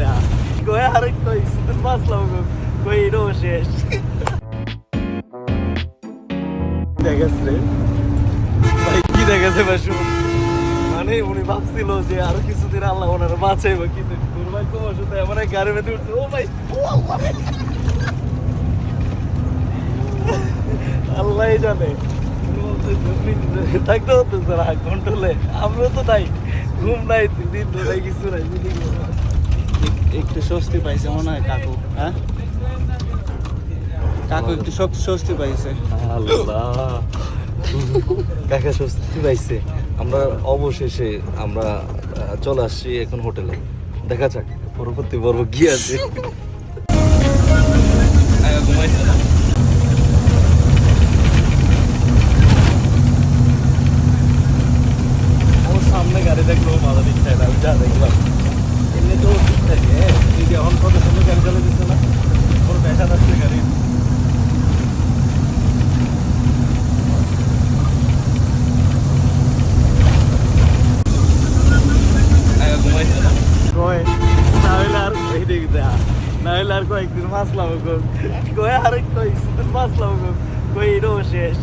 দেয়া কয়ে আরেক কই কিছুদিন বাঁচলাম গো কই এটাও শেষ দেখেছে রে ভাই কি দেখেছে বাসু মানে উনি ভাবছিল যে আরো কিছুদিন আল্লাহ ওনারা বাঁচাইবো কিন্তু দুর্ভাগ্যবশত আমার এক গাড়ি বেঁধে উঠছে ও ভাই আল্লাহ জানে থাকতে হতেছে না কন্ট্রোলে আমিও তো তাই ঘুম নাই দিন ধরে কিছু নাই একটু স্বস্তি পাইছে মনে হয় কাকু, হ্যাঁ কাকু একটু স্বস্তি পাইছে। আল্লাহ কাকা স্বস্তি পাইছে। আমরা অবশেষে আমরা চলে আসছি এখন হোটেলে, দেখা যাক পরবর্তী পর্ব কি আছে। ওর সামনে গাড়ি দেখলেও মাথা ঠিক চাই না, যা দেখলাম এমনি তো ঠিক থাকে। এই যে এখন কত সুন্দর গাড়ি চালিয়ে দিচ্ছে না, ওর পেশা আসছে গাড়ি। নাহলে আর কয়েকদিন বাঁচলাম কয়ে আরেক কয়েকদিন বাঁচলাম কই এটাও শেষ।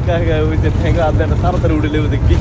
কাকা ওই যে ঠেঙ্গা আদলে তাড়াতাড়ি উঠে লেবো দেখবি।